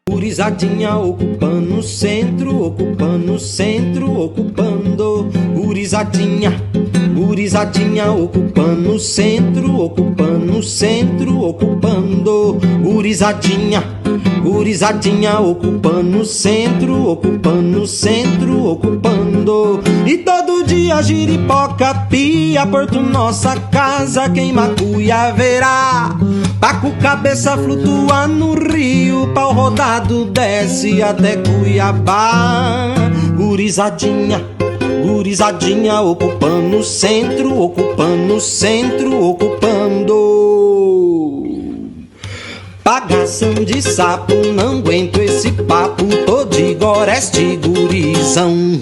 Gurizadinha ocupando o centro, ocupando o centro, ocupando. Gurizadinha, gurizadinha ocupando o centro, ocupando o centro, ocupando. Gurizadinha, gurizadinha ocupando o centro, ocupando o centro, ocupando. E todo dia giripoca, pia, Porto Nossa Casa, queima cuia verá. Paco cabeça flutua no rio, pau rodado desce até Cuiabá. Gurizadinha, gurizadinha ocupando o centro, ocupando o centro, ocupando. Pagação de sapo, não aguento esse papo, tô de goreste gurizão.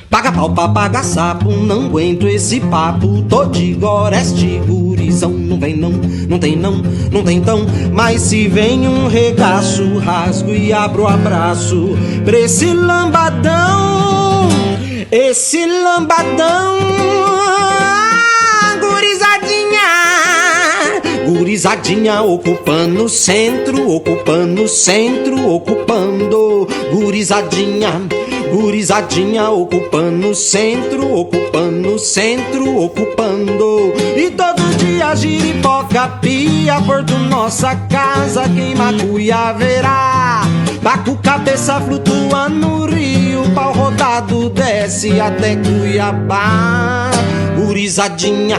Paga pau pra pagar sapo, não aguento esse papo, tô de goreste gurizão. Não vem não, não tem não, não tem tão, mas se vem um regaço, rasgo e abro o abraço pra esse lambadão, esse lambadão. Gurizadinha, gurizadinha ocupando o centro, ocupando o centro, ocupando. Gurizadinha, gurizadinha ocupando o centro, ocupando o centro, ocupando. E todo dia giripoca, pia, Porto Nossa Casa, queima cuia verá. Paco cabeça flutua no rio, pau rodado desce até Cuiabá. Gurizadinha,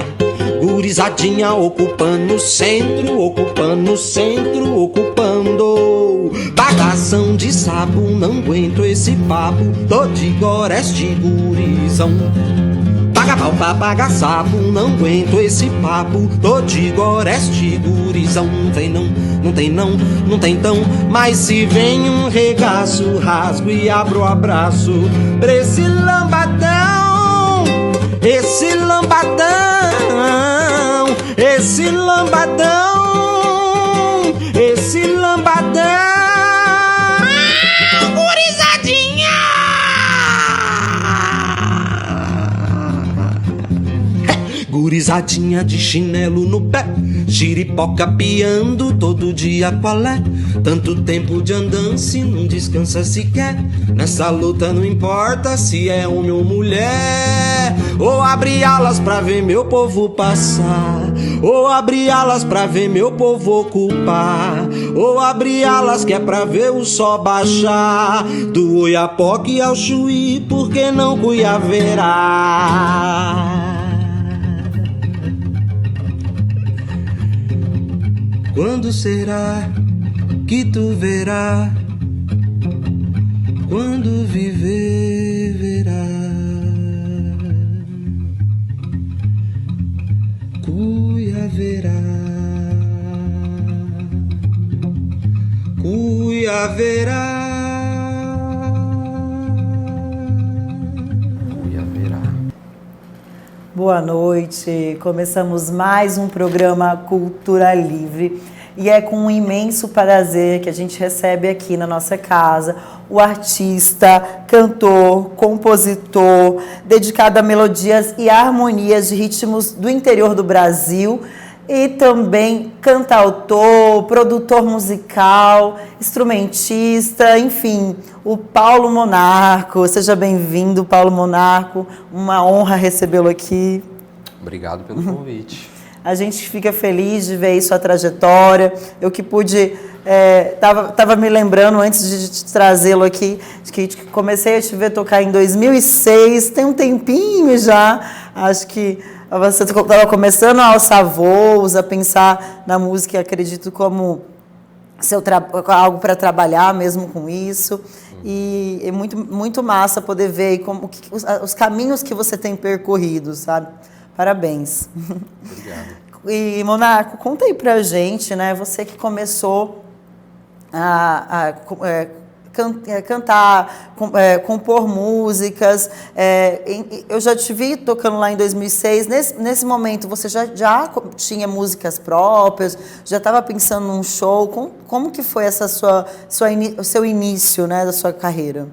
gurizadinha ocupando o centro, ocupando o centro, ocupando. Pagação de sapo, não aguento esse papo, tô de goreste gurizão. Paga pau pra pagar sapo, não aguento esse papo, tô de goreste gurizão. Não vem não, não tem não, não tem tão, mas se vem um regaço, rasgo e abro o abraço pra esse lambadão, esse lambadão, esse lambadão, esse lambadão. Gurizadinha de chinelo no pé, giripoca piando todo dia qual é? Tanto tempo de andança e não descansa sequer. Nessa luta não importa se é homem ou mulher. Ou abre alas pra ver meu povo passar, ou abre alas pra ver meu povo ocupar, ou abre alas que é pra ver o sol baixar. Do Oiapoque ao Chuí, por que não Cuiaverá? Quando será que tu verá? Quando viver, verá. Cuiaverá, Cuiaverá. Boa noite, começamos mais um programa Cultura Livre e é com um imenso prazer que a gente recebe aqui na nossa casa o artista, cantor, compositor, dedicado a melodias e harmonias de ritmos do interior do Brasil e também cantautor, produtor musical, instrumentista, enfim, o Paulo Monarco. Seja bem-vindo, Paulo Monarco, uma honra recebê-lo aqui. Obrigado pelo convite. A gente fica feliz de ver sua trajetória. Eu que pude, tava me lembrando antes de trazê-lo aqui, que comecei a te ver tocar em 2006, tem um tempinho já, acho que você estava começando a alçar voos, a pensar na música, acredito, como algo para trabalhar mesmo com isso. E é muito, muito massa poder ver como, os caminhos que você tem percorrido, sabe? Parabéns. Obrigado. E, Monarco, conta aí pra gente, né? Você que começou a cantar, compor músicas. Eu já te vi tocando lá em 2006. Nesse momento, você já tinha músicas próprias? Já estava pensando num show? Como que foi o seu início, né, da sua carreira?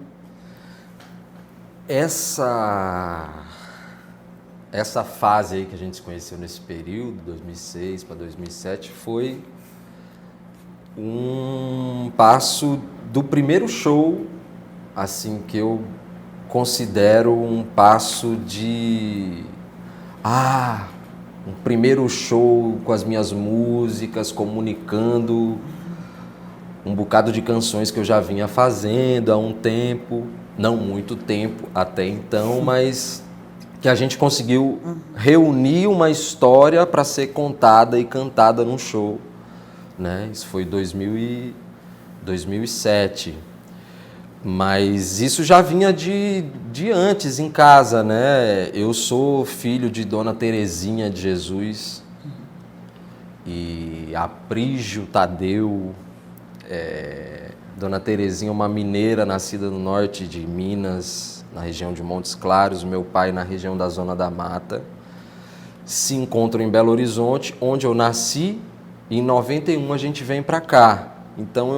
Essa fase aí que a gente se conheceu nesse período, 2006 para 2007, foi um passo do primeiro show, assim, que eu considero um passo de... um primeiro show com as minhas músicas, comunicando um bocado de canções que eu já vinha fazendo há um tempo, não muito tempo até então, mas que a gente conseguiu reunir uma história para ser contada e cantada num show, né? Isso foi 2007. Mas isso já vinha de antes em casa, né? Eu sou filho de Dona Terezinha de Jesus e Aprígio Tadeu. Dona Terezinha é uma mineira nascida no norte de Minas, na região de Montes Claros, meu pai na região da Zona da Mata. Se encontram em Belo Horizonte, onde eu nasci, e em 91 a gente vem para cá. Então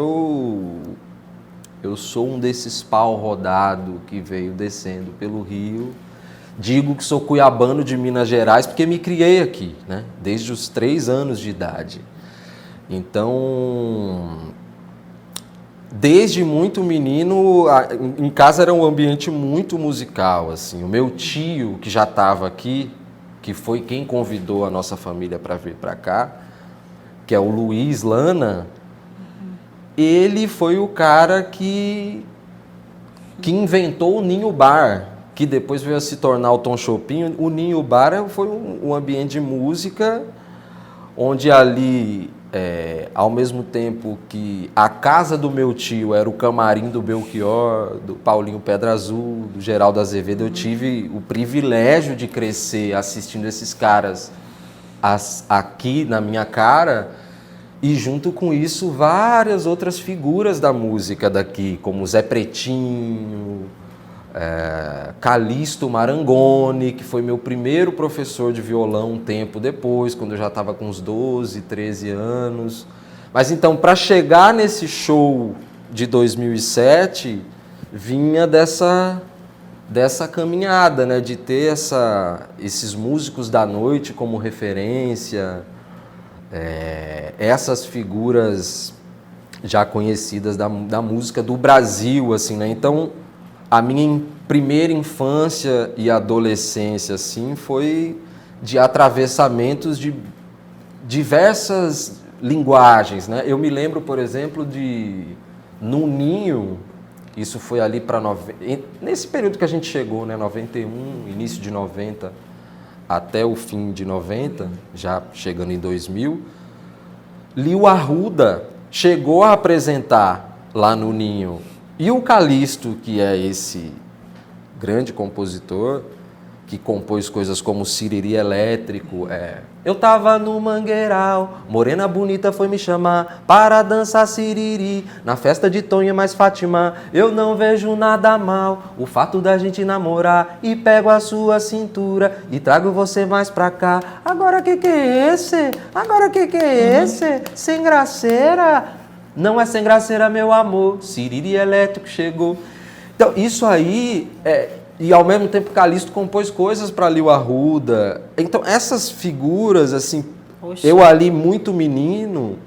eu sou um desses pau rodado que veio descendo pelo Rio. Digo que sou cuiabano de Minas Gerais porque me criei aqui, né? Desde os 3 anos de idade. Então, desde muito menino, em casa era um ambiente muito musical, assim. O meu tio, que já estava aqui, que foi quem convidou a nossa família para vir para cá, que é o Luiz Lana, ele foi o cara que inventou o Ninho Bar, que depois veio a se tornar o Tom Chopin. O Ninho Bar foi um ambiente de música onde ali, ao mesmo tempo que a casa do meu tio era o camarim do Belchior, do Paulinho Pedra Azul, do Geraldo Azevedo, eu tive o privilégio de crescer assistindo esses caras aqui na minha cara. E junto com isso, várias outras figuras da música daqui, como Zé Pretinho, Calixto Marangoni, que foi meu primeiro professor de violão um tempo depois, quando eu já estava com uns 12, 13 anos. Mas então, para chegar nesse show de 2007, vinha dessa caminhada, né, de ter esses músicos da noite como referência, essas figuras já conhecidas da música do Brasil, assim, né? Então, a minha primeira infância e adolescência, assim, foi de atravessamentos de diversas linguagens, né? Eu me lembro, por exemplo, no Ninho, isso foi ali para nesse período que a gente chegou, né? 91, início de 90, até o fim de 90, já chegando em 2000, Lio Arruda chegou a apresentar lá no Ninho. E o Calixto, que é esse grande compositor, que compôs coisas como Siriri Elétrico, eu tava no Mangueiral, morena bonita foi me chamar para dançar siriri, na festa de Tonho mais Fátima, eu não vejo nada mal, o fato da gente namorar, e pego a sua cintura e trago você mais pra cá, agora que é esse? Agora que é esse? Sem graceira? Não é sem graceira, meu amor, Siriri Elétrico chegou. Então, isso aí e ao mesmo tempo Calixto compôs coisas para Lio Arruda. Então essas figuras, assim, Oxe. Eu ali muito menino,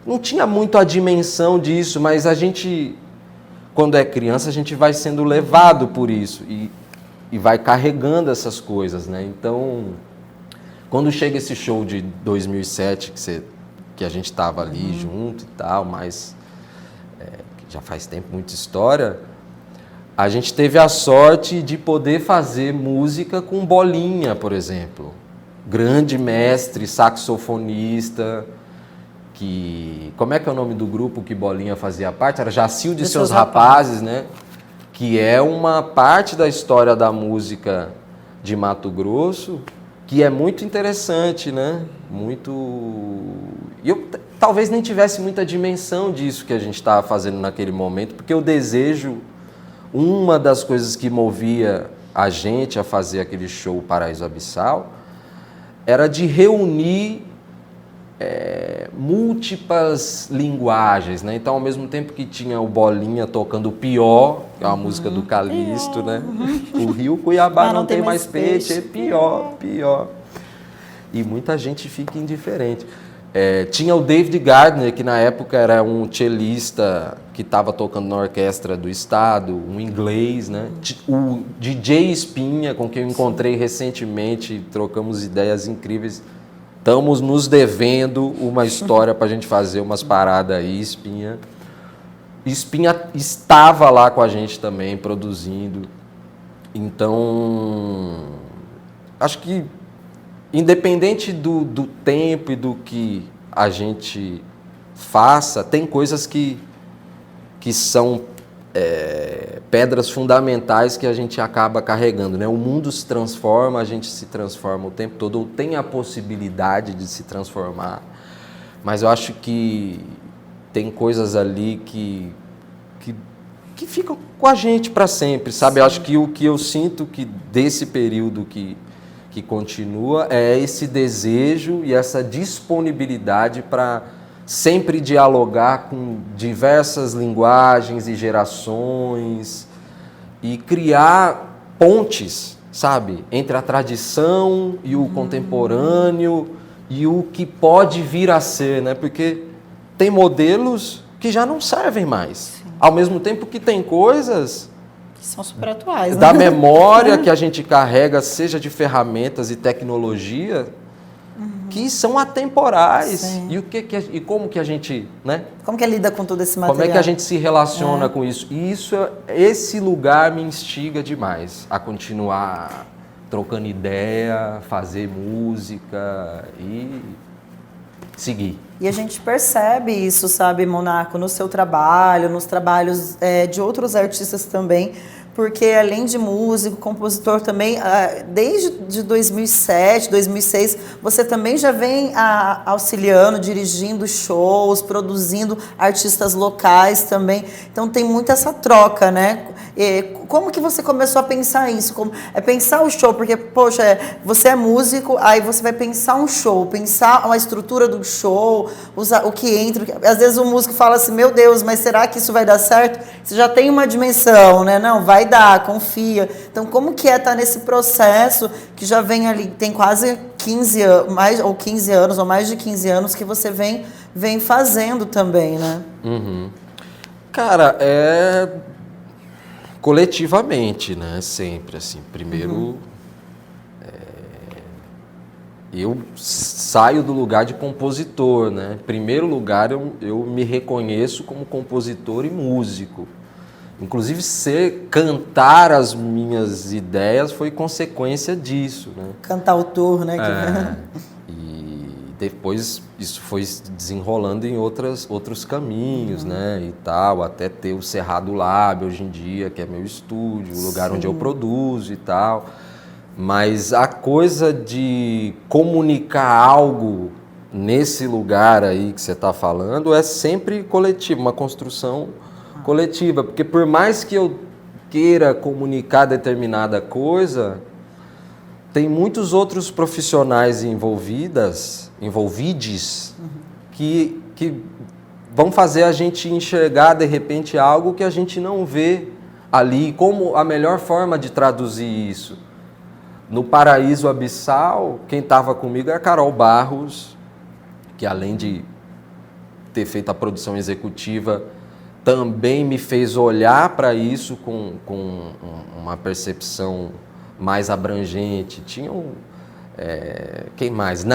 não tinha muito a dimensão disso, mas a gente, quando é criança, a gente vai sendo levado por isso e vai carregando essas coisas, né? Então, quando chega esse show de 2007, que a gente estava ali junto e tal, mas já faz tempo, muita história, a gente teve a sorte de poder fazer música com Bolinha, por exemplo. Grande mestre, saxofonista, como é que é o nome do grupo que Bolinha fazia parte? Era Jacilde e seus Rapazes, né? Que é uma parte da história da música de Mato Grosso, que é muito interessante, né? E eu talvez nem tivesse muita dimensão disso que a gente estava fazendo naquele momento, porque o desejo... Uma das coisas que movia a gente a fazer aquele show Paraíso Abissal era de reunir múltiplas linguagens, né? Então, ao mesmo tempo que tinha o Bolinha tocando o Pior, que é uma música do Calixto, né? O Rio Cuiabá não tem mais peixe, é pior. E muita gente fica indiferente. Tinha o David Gardner, que na época era um cellista que estava tocando na orquestra do estado, um inglês, né? O DJ Espinha, com quem eu encontrei recentemente, trocamos ideias incríveis. Estamos nos devendo uma história para a gente fazer umas paradas aí, Espinha. Espinha estava lá com a gente também, produzindo. Então, acho que independente do tempo e do que a gente faça, tem coisas que são pedras fundamentais que a gente acaba carregando, né? O mundo se transforma, a gente se transforma o tempo todo, ou tem a possibilidade de se transformar, mas eu acho que tem coisas ali que ficam com a gente para sempre, sabe? Eu acho que o que eu sinto que desse período que continua é esse desejo e essa disponibilidade para sempre dialogar com diversas linguagens e gerações e criar pontes, sabe? Entre a tradição e o contemporâneo e o que pode vir a ser, né? Porque tem modelos que já não servem mais. Sim. Ao mesmo tempo que tem coisas que são super atuais, né? Da memória que a gente carrega, seja de ferramentas e tecnologia, que são atemporais. Sim. E como que a gente, né? Como que lida com todo esse material? Como é que a gente se relaciona com isso? E esse lugar me instiga demais a continuar trocando ideia, fazer música e seguir. E a gente percebe isso, sabe, Monaco, no seu trabalho, nos trabalhos de outros artistas também, porque além de músico, compositor também, desde 2007, 2006, você também já vem auxiliando, dirigindo shows, produzindo artistas locais também. Então tem muito essa troca, né? Como que você começou a pensar isso? Pensar o show, porque, poxa, você é músico, aí você vai pensar um show, pensar uma estrutura do show, o que entra. Às vezes o músico fala assim, meu Deus, mas será que isso vai dar certo? Você já tem uma dimensão, né? Não, vai dar, confia. Então, como que estar nesse processo que já vem ali, tem quase 15 anos, 15 anos, ou mais de 15 anos, que você vem fazendo também, né? Uhum. Cara, coletivamente, né? Sempre, assim. Primeiro, eu saio do lugar de compositor, né? Em primeiro lugar, eu me reconheço como compositor e músico. Inclusive, cantar as minhas ideias foi consequência disso, né? Cantautor, né? E depois isso foi desenrolando em outros caminhos, né? E tal, até ter o Cerrado Lab hoje em dia, que é meu estúdio, o lugar onde eu produzo e tal. Mas a coisa de comunicar algo nesse lugar aí que você está falando é sempre coletivo, uma construção coletiva, porque por mais que eu queira comunicar determinada coisa, tem muitos outros profissionais envolvides que vão fazer a gente enxergar de repente algo que a gente não vê ali, como a melhor forma de traduzir isso. No Paraíso Abissal, quem estava comigo é a Carol Barros, que além de ter feito a produção executiva, também me fez olhar para isso com uma percepção mais abrangente. Tinham, quem mais?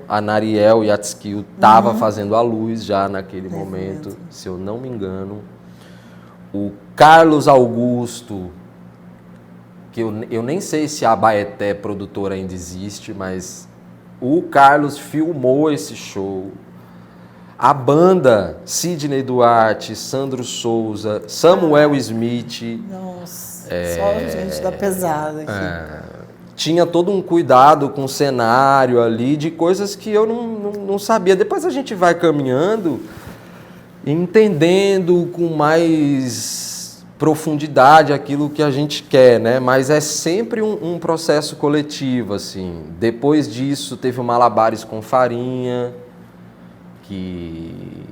A Nariel Yatskill estava fazendo a luz já naquele momento, se eu não me engano. O Carlos Augusto, que eu nem sei se a Abaeté produtora ainda existe, mas o Carlos filmou esse show. A banda, Sidney Duarte, Sandro Souza, Samuel Smith. Nossa, só gente da pesada aqui. Tinha todo um cuidado com o cenário ali, de coisas que eu não sabia. Depois a gente vai caminhando, entendendo com mais profundidade aquilo que a gente quer, né? Mas é sempre um processo coletivo, assim. Depois disso, teve o Malabares com Farinha, que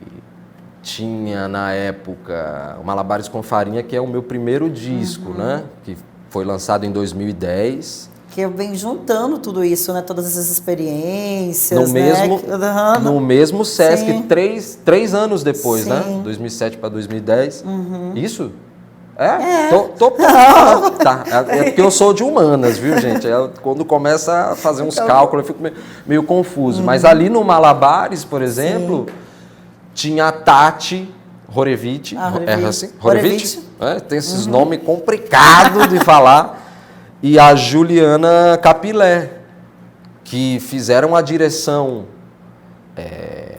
tinha na época o Malabares com Farinha, que é o meu primeiro disco, né? Que foi lançado em 2010. que vem juntando tudo isso, né? Todas essas experiências, No mesmo, né? no mesmo Sesc, Sim. 3 anos depois, né? Sim. 2007 para 2010. Isso? É. Tá. É porque eu sou de humanas, viu, gente? Quando começa a fazer uns Então, cálculos, eu fico meio confuso. Mas ali no Malabares, por exemplo, tinha a Tati Horevich. Erra assim? Horevich? Tem esses nomes complicados de falar. E a Juliana Capilé, que fizeram a direção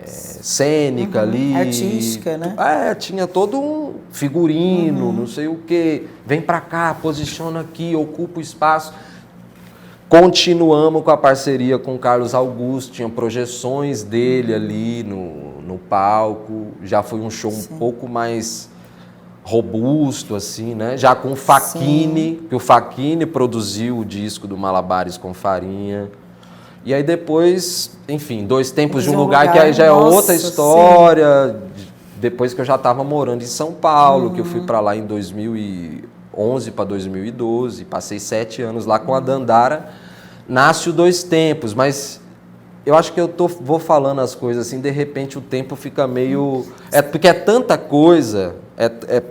cênica ali. Artística, né? Tinha todo um figurino, não sei o quê. Vem pra cá, posiciona aqui, ocupa o espaço. Continuamos com a parceria com o Carlos Augusto, tinha projeções dele ali no palco. Já foi um show um pouco mais robusto, assim, né? Já com o Facchini, que o Facchini produziu o disco do Malabares com Farinha. E aí depois, enfim, 2 Tempos de um Lugar, que aí já é outra história. Depois que eu já estava morando em São Paulo, que eu fui para lá em 2011 para 2012, passei 7 anos lá com a Dandara, nasce o 2 Tempos, mas eu acho que vou falando as coisas assim, de repente o tempo fica meio... porque é tanta coisa,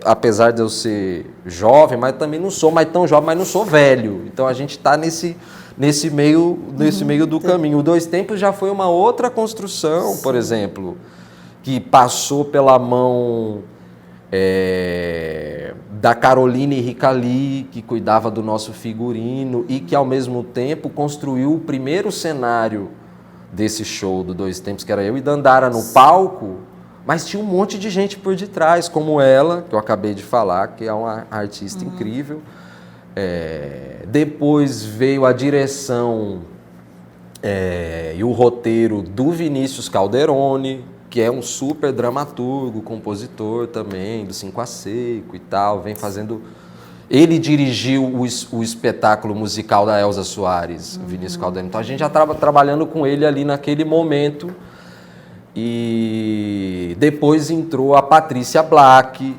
apesar de eu ser jovem, mas também não sou mais tão jovem, mas não sou velho. Então a gente está nesse meio do caminho. O 2 Tempos já foi uma outra construção, por exemplo, que passou pela mão da Caroline Ricali, que cuidava do nosso figurino e que, ao mesmo tempo, construiu o primeiro cenário desse show do 2 Tempos, que era eu e Dandara no palco, mas tinha um monte de gente por detrás, como ela, que eu acabei de falar, que é uma artista incrível. Depois veio a direção e o roteiro do Vinícius Calderoni, que é um super dramaturgo, compositor também, do 5 a Seco e tal, vem fazendo... Ele dirigiu o espetáculo musical da Elza Soares, Vinícius Calderoni. Então a gente já estava trabalhando com ele ali naquele momento. E depois entrou a Patrícia Black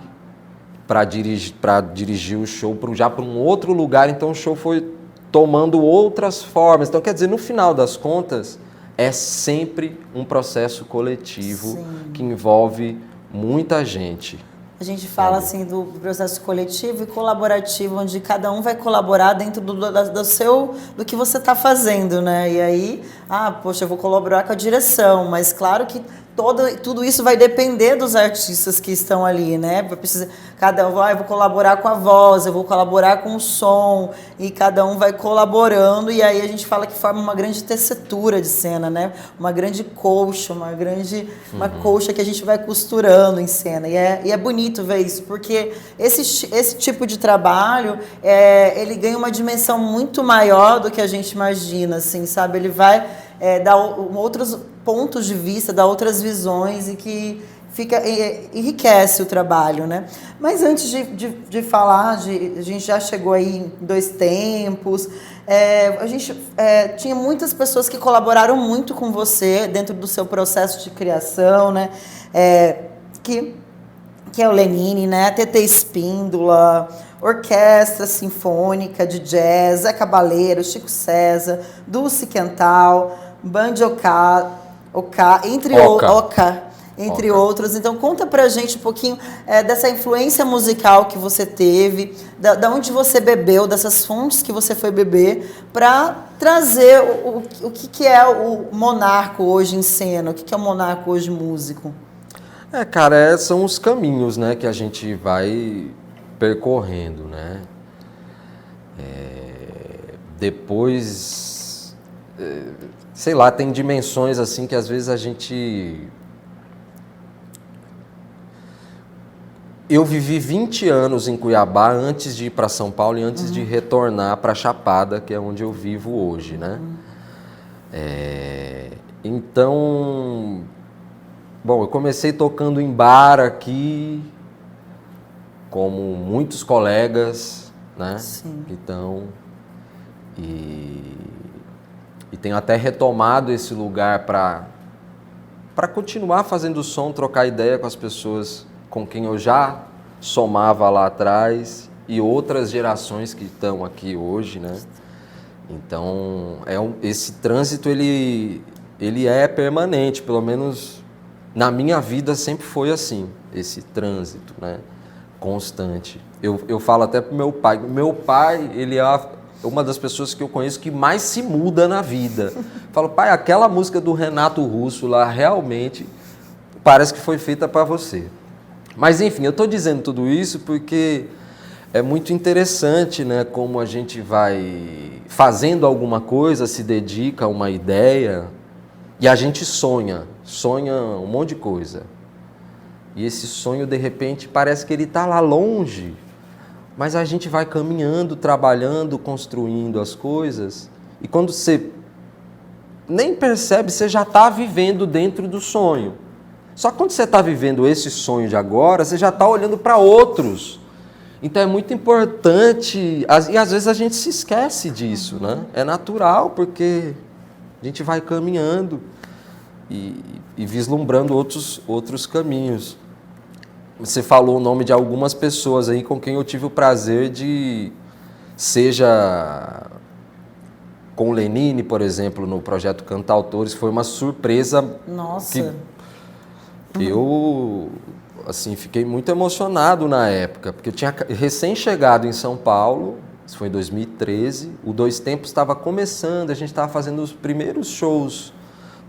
para dirigir o show já para um outro lugar. Então o show foi tomando outras formas. Então, quer dizer, no final das contas, é sempre um processo coletivo que envolve muita gente. A gente fala assim do processo coletivo e colaborativo, onde cada um vai colaborar dentro do que você está fazendo, né? E aí, poxa, eu vou colaborar com a direção, mas claro que tudo isso vai depender dos artistas que estão ali, né? Cada um eu vou colaborar com a voz, eu vou colaborar com o som, e cada um vai colaborando, e aí a gente fala que forma uma grande tessitura de cena, né? Uma grande colcha, uma colcha que a gente vai costurando em cena. E é bonito ver isso, porque esse tipo de trabalho, ele ganha uma dimensão muito maior do que a gente imagina, assim, sabe? Ele vai dar outros pontos de vista, dar outras visões e que enriquece o trabalho, né? Mas antes de falar, a gente já chegou aí em 2 Tempos, a gente tinha muitas pessoas que colaboraram muito com você dentro do seu processo de criação, né? Que é o Lenine, né? TT Espíndola, Orquestra Sinfônica de Jazz, Zé Cabaleiro, Chico César, Dulce Quental, Band Oca, entre outros. Então, conta pra gente um pouquinho dessa influência musical que você teve, da onde você bebeu, dessas fontes que você foi beber, para trazer o que é o Monarco hoje em cena, o que é o Monarco hoje músico. Cara, são os caminhos, né, que a gente vai percorrendo, né? Depois, sei lá, tem dimensões assim que às vezes a gente... Eu vivi 20 anos em Cuiabá antes de ir para São Paulo e antes de retornar para Chapada, que é onde eu vivo hoje, né? Então, bom, eu comecei tocando em bar aqui, como muitos colegas, né? Sim. Que estão... E tenho até retomado esse lugar para continuar fazendo som, trocar ideia com as pessoas com quem eu já somava lá atrás e outras gerações que estão aqui hoje, né? Então, esse trânsito, ele é permanente, pelo menos na minha vida sempre foi assim, esse trânsito, né, constante. Eu falo até pro meu pai. Meu pai, ele é uma das pessoas que eu conheço que mais se muda na vida. Falo, pai, aquela música do Renato Russo lá, realmente, parece que foi feita para você. Mas, enfim, eu estou dizendo tudo isso porque é muito interessante, né, como a gente vai fazendo alguma coisa, se dedica a uma ideia e a gente sonha um monte de coisa. E esse sonho, de repente, parece que ele está lá longe, mas a gente vai caminhando, trabalhando, construindo as coisas e quando você nem percebe, você já está vivendo dentro do sonho. Só que quando você está vivendo esse sonho de agora, você já está olhando para outros. Então é muito importante, e às vezes a gente se esquece disso, né? É natural, porque a gente vai caminhando e vislumbrando outros caminhos. Você falou o nome de algumas pessoas aí com quem eu tive o prazer de, seja com o Lenine, por exemplo, no projeto Cantautores, foi uma surpresa. Nossa! Eu, assim, fiquei muito emocionado na época, porque eu tinha recém-chegado em São Paulo, isso foi em 2013, o Dois Tempos estava começando, a gente estava fazendo os primeiros shows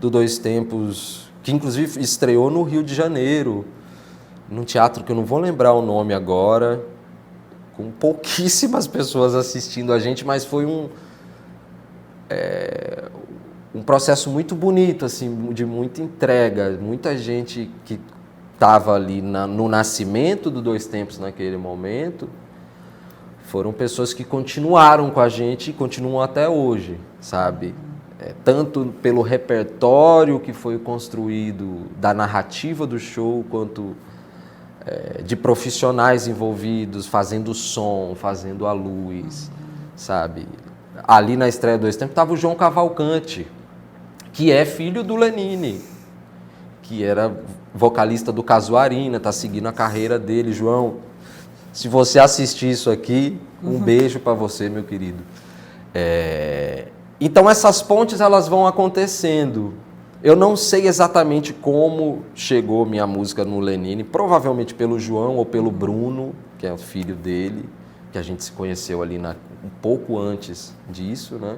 do Dois Tempos, que inclusive estreou no Rio de Janeiro, num teatro que eu não vou lembrar o nome agora, com pouquíssimas pessoas assistindo a gente, mas foi um processo muito bonito, assim, de muita entrega, muita gente que estava ali no nascimento do Dois Tempos naquele momento, foram pessoas que continuaram com a gente e continuam até hoje, sabe? Tanto pelo repertório que foi construído, da narrativa do show, quanto de profissionais envolvidos, fazendo som, fazendo a luz, sabe? Ali na estreia do Dois Tempos estava o João Cavalcante, que é filho do Lenine, que era vocalista do Casuarina, está seguindo a carreira dele. João, se você assistir isso aqui, um beijo para você, meu querido. Então essas pontes, elas vão acontecendo. Eu não sei exatamente como chegou minha música no Lenine, provavelmente pelo João ou pelo Bruno, que é o filho dele, que a gente se conheceu ali um pouco antes disso, né?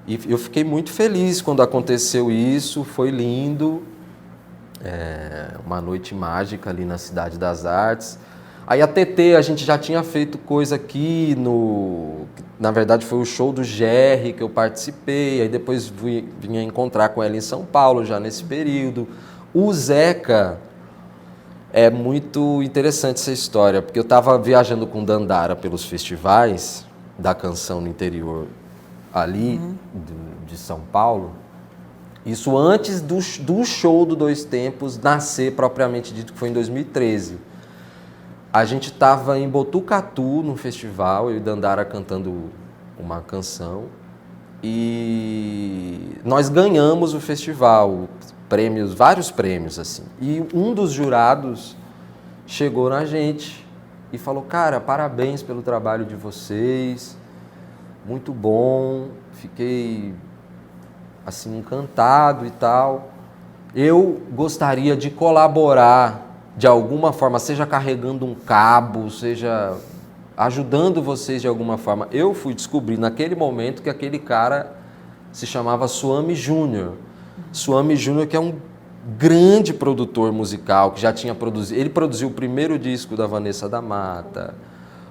E eu fiquei muito feliz quando aconteceu isso, foi lindo, uma noite mágica ali na Cidade das Artes. Aí a TT, a gente já tinha feito coisa aqui, na verdade foi o show do Jerry que eu participei, aí depois vinha encontrar com ela em São Paulo já nesse período. O Zeca, é muito interessante essa história, porque eu estava viajando com Dandara pelos festivais da canção no interior ali de São Paulo, isso antes do show do Dois Tempos nascer propriamente dito, que foi em 2013. A gente estava em Botucatu, num festival, eu e Dandara cantando uma canção, e nós ganhamos o festival, vários prêmios, assim. E um dos jurados chegou na gente e falou, cara, parabéns pelo trabalho de vocês, muito bom, fiquei, assim, encantado e tal. Eu gostaria de colaborar de alguma forma, seja carregando um cabo, seja ajudando vocês de alguma forma. Eu fui descobrir naquele momento que aquele cara se chamava Suami Júnior. Suami Júnior, que é um grande produtor musical, que já tinha produzido... Ele produziu o primeiro disco da Vanessa da Mata,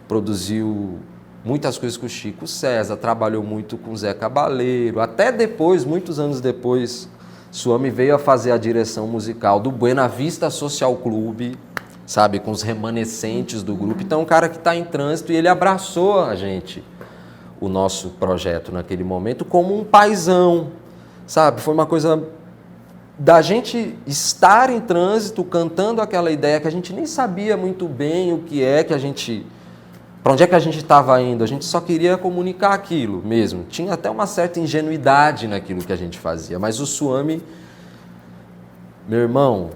produziu muitas coisas com o Chico César, trabalhou muito com o Zé Cabaleiro. Até depois, muitos anos depois, Suami veio a fazer a direção musical do Buena Vista Social Clube, sabe, com os remanescentes do grupo. Então, é um cara que está em trânsito e ele abraçou a gente, o nosso projeto naquele momento, como um paizão, sabe? Foi uma coisa da gente estar em trânsito, cantando aquela ideia que a gente nem sabia muito bem o que é que a gente... Para onde é que a gente estava indo? A gente só queria comunicar aquilo mesmo. Tinha até uma certa ingenuidade naquilo que a gente fazia. Mas o Suami, meu irmão,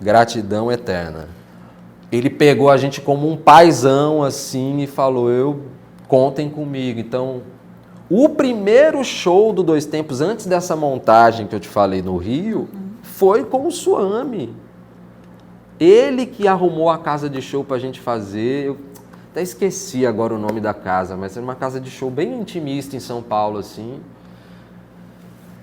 gratidão eterna. Ele pegou a gente como um paizão assim e falou, eu contem comigo. Então, o primeiro show do Dois Tempos, antes dessa montagem que eu te falei no Rio, foi com o Suami. Ele que arrumou a casa de show pra gente fazer. Eu até esqueci agora o nome da casa, mas era uma casa de show bem intimista em São Paulo, assim.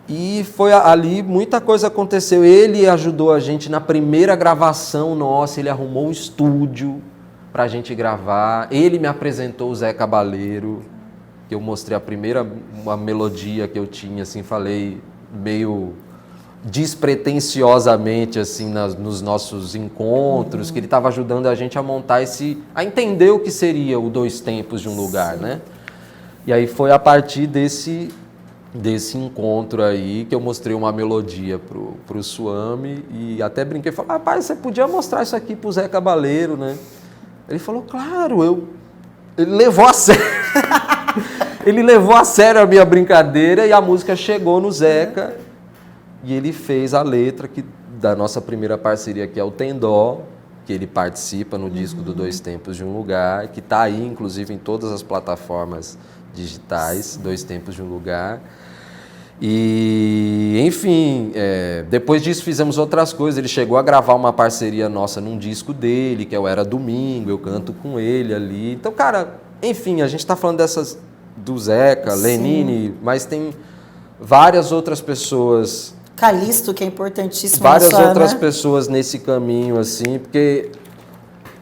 E foi ali, muita coisa aconteceu. Ele ajudou a gente na primeira gravação nossa, ele arrumou o estúdio pra gente gravar. Ele me apresentou o Zé Cabaleiro, que eu mostrei uma melodia que eu tinha, assim, falei meio despretensiosamente, assim, nos nossos encontros, que ele estava ajudando a gente a montar a entender o que seria o Dois Tempos de um Lugar, né? E aí foi a partir desse encontro aí que eu mostrei uma melodia pro Suami e até brinquei, falei, rapaz, você podia mostrar isso aqui pro Zé Cabaleiro, né? Ele falou, claro, ele levou a sério. Ele levou a sério a minha brincadeira e a música chegou no Zeca e ele fez a letra da nossa primeira parceria, que é o Tendó, que ele participa no disco do Dois Tempos de um Lugar, que está aí, inclusive, em todas as plataformas digitais, Dois Tempos de um Lugar. E, enfim, depois disso fizemos outras coisas. Ele chegou a gravar uma parceria nossa num disco dele, que é o Era Domingo, eu canto com ele ali. Então, cara, enfim, a gente está falando do Zeca, sim, Lenine, mas tem várias outras pessoas... Calixto, que é importantíssimo. Várias outras pessoas nesse caminho, assim, porque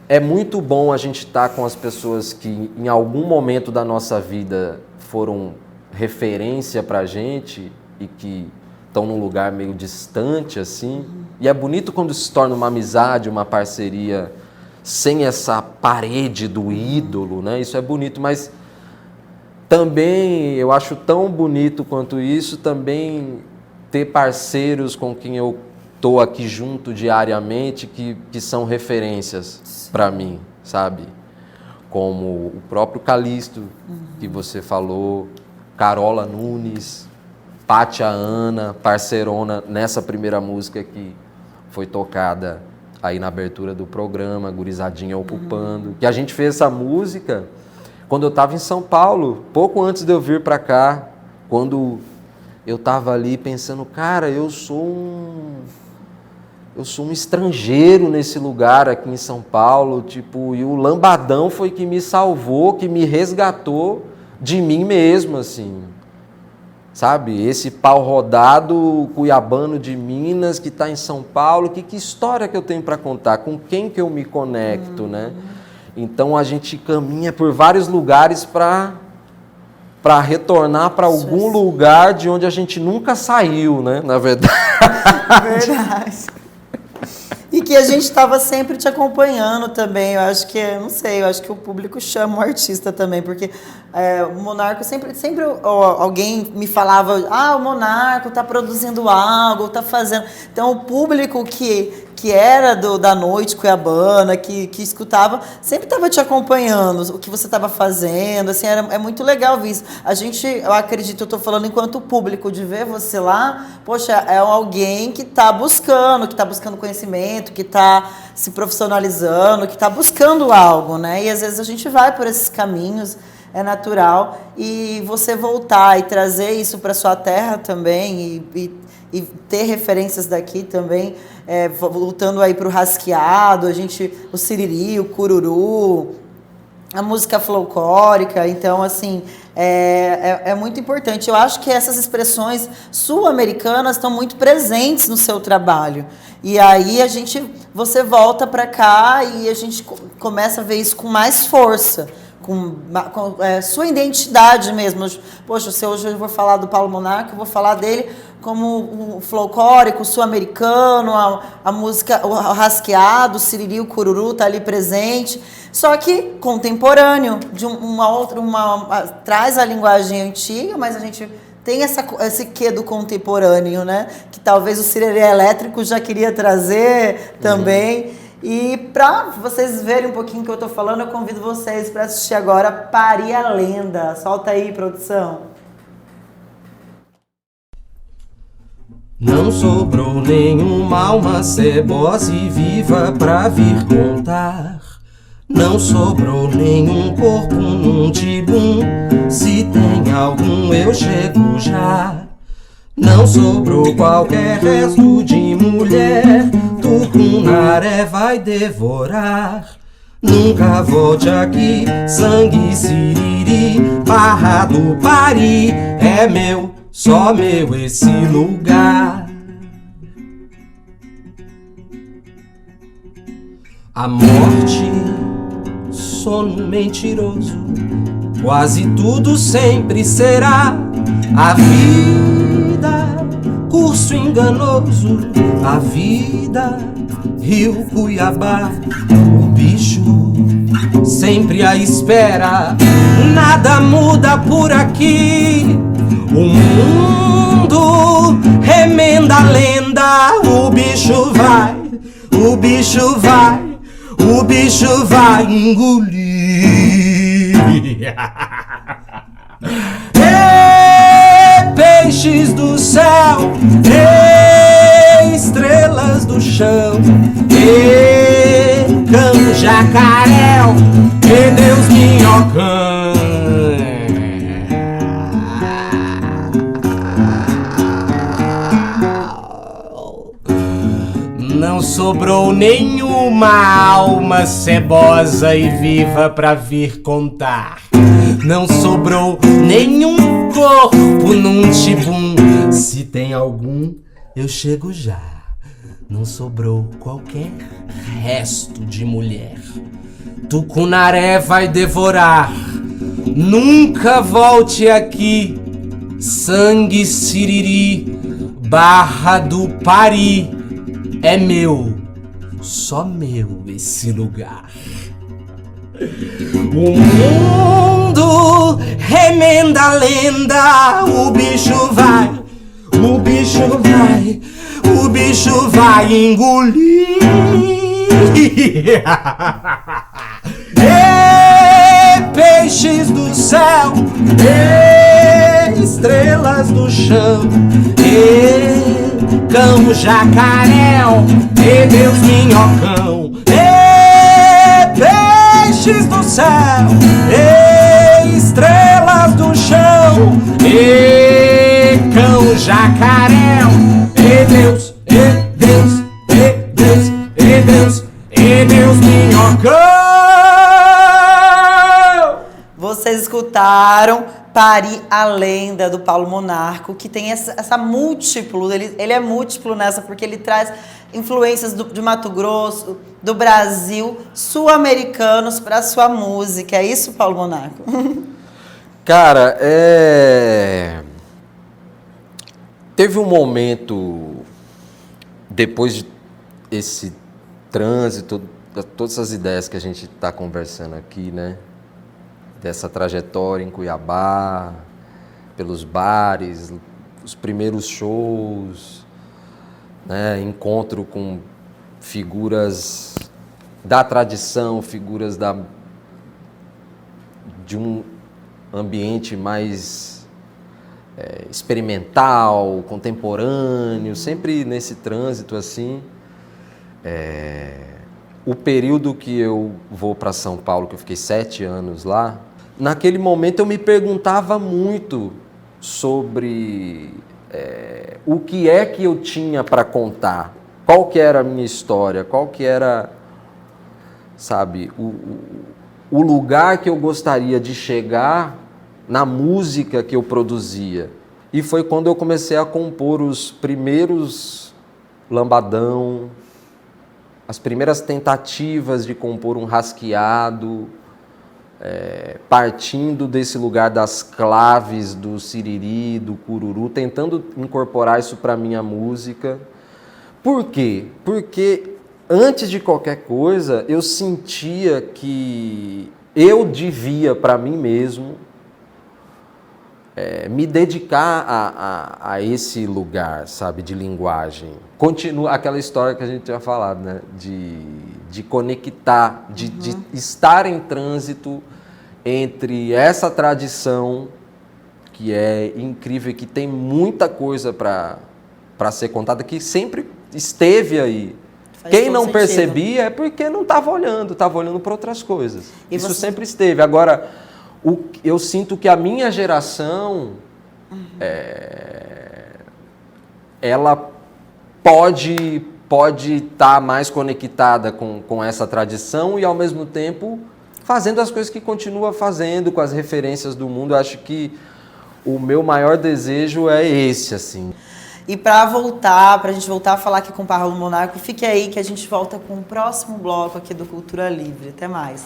é muito bom a gente estar com as pessoas que em algum momento da nossa vida foram referência pra gente e que estão num lugar meio distante, assim. E é bonito quando se torna uma amizade, uma parceria sem essa parede do ídolo, né? Isso é bonito, mas também eu acho tão bonito quanto isso também ter parceiros com quem eu estou aqui junto diariamente que são referências para mim, sabe? Como o próprio Calixto, que você falou, Carola Nunes, Pátia Ana, parceirona nessa primeira música que foi tocada aí na abertura do programa, Gurizadinha Ocupando, que a gente fez essa música quando eu estava em São Paulo, pouco antes de eu vir para cá, quando eu estava ali pensando, cara, eu sou um estrangeiro nesse lugar aqui em São Paulo, tipo, e o Lambadão foi que me salvou, que me resgatou de mim mesmo, assim, sabe? Esse pau rodado cuiabano de Minas que está em São Paulo, que história que eu tenho para contar, com quem que eu me conecto, né? Então a gente caminha por vários lugares para retornar para algum lugar de onde a gente nunca saiu, né? Na verdade. Verdade. E que a gente estava sempre te acompanhando também. Eu acho que, não sei, eu acho que o público chama o artista também, porque o Monarco sempre alguém me falava, o Monarco está produzindo algo, está fazendo. Então o público que era da noite cuiabana, que escutava, sempre estava te acompanhando, o que você estava fazendo, assim, é muito legal ver isso. Eu acredito, eu estou falando enquanto público, de ver você lá, poxa, é alguém que está buscando conhecimento, que está se profissionalizando, que está buscando algo, né? E às vezes a gente vai por esses caminhos, é natural, e você voltar e trazer isso para sua terra também, e ter referências daqui também, voltando aí para o Rasqueado, o Siriri, o Cururu, a música folclórica. Então, assim, é muito importante. Eu acho que essas expressões sul-americanas estão muito presentes no seu trabalho. E aí você volta para cá e a gente começa a ver isso com mais força, com sua identidade mesmo. Poxa, se hoje eu vou falar do Paulo Monarco, eu vou falar dele como o folclórico, o sul-americano, a música, o rasqueado, o siriri, o cururu tá ali presente, só que contemporâneo, de traz a linguagem antiga, mas a gente tem esse quê do contemporâneo, né? Que talvez o siriri elétrico já queria trazer também. E para vocês verem um pouquinho o que eu tô falando, eu convido vocês para assistir agora Pari a Lenda. Solta aí, produção. Não sobrou nenhuma alma cebosa e viva pra vir contar Não sobrou nenhum corpo num tibum. Se tem algum eu chego já. Não sobrou qualquer resto de mulher. Tucunaré vai devorar. Nunca volte aqui, sangue siriri. Barra do Pari é meu, só meu esse lugar. A morte, sono mentiroso, quase tudo sempre será. A vida, curso enganoso, a vida, Rio Cuiabá. O bicho, sempre à espera, nada muda por aqui. O mundo remenda a lenda. O bicho vai, o bicho vai, o bicho vai engolir. Peixes do céu, estrelas do chão, cão jacaré, Deus minhocão. Não sobrou nenhuma alma cebosa e viva pra vir contar. Não sobrou nenhum corpo num tibum. Se tem algum, eu chego já. Não sobrou qualquer resto de mulher. Tucunaré vai devorar. Nunca volte aqui. Sangue siriri, Barra do Pari é meu, só meu esse lugar. O mundo remenda a lenda. O bicho vai, o bicho vai, o bicho vai engolir. Peixes do céu, estrelas do chão, cão jacaré, Deus minhocão. Peixes do céu, estrelas do chão, cão jacaré, Deus, Deus, Deus, Deus, Deus minhocão. Vocês escutaram Pari, a Lenda, do Paulo Monarco, que tem essa múltiplo, ele é múltiplo nessa, porque ele traz influências de Mato Grosso, do Brasil, sul-americanos para sua música. É isso, Paulo Monarco? Cara, teve um momento, depois de esse trânsito, todas essas ideias que a gente está conversando aqui, né? Dessa trajetória em Cuiabá, pelos bares, os primeiros shows, né? Encontro com figuras da tradição, figuras de um ambiente mais experimental, contemporâneo, sempre nesse trânsito assim. O período que eu vou para São Paulo, que eu fiquei 7 anos lá, naquele momento eu me perguntava muito sobre o que é que eu tinha para contar, qual que era a minha história, qual que era, sabe, o lugar que eu gostaria de chegar na música que eu produzia. E foi quando eu comecei a compor os primeiros lambadão, as primeiras tentativas de compor um rasqueado, partindo desse lugar das claves, do siriri, do cururu, tentando incorporar isso para a minha música. Por quê? Porque antes de qualquer coisa, eu sentia que eu devia para mim mesmo me dedicar a esse lugar, sabe, de linguagem. Continua aquela história que a gente tinha falado, né? De conectar, de estar em trânsito entre essa tradição que é incrível, que tem muita coisa para ser contada, que sempre esteve aí. Quem todo não sentido. percebia é porque não estava olhando para outras coisas. E Isso você- sempre esteve. Agora, eu sinto que a minha geração, ela pode estar mais conectada com essa tradição e, ao mesmo tempo, fazendo as coisas que continua fazendo, com as referências do mundo. Eu acho que o meu maior desejo é esse, assim. E pra gente voltar a falar aqui com o Paulo Monaco, fique aí que a gente volta com o próximo bloco aqui do Cultura Livre. Até mais.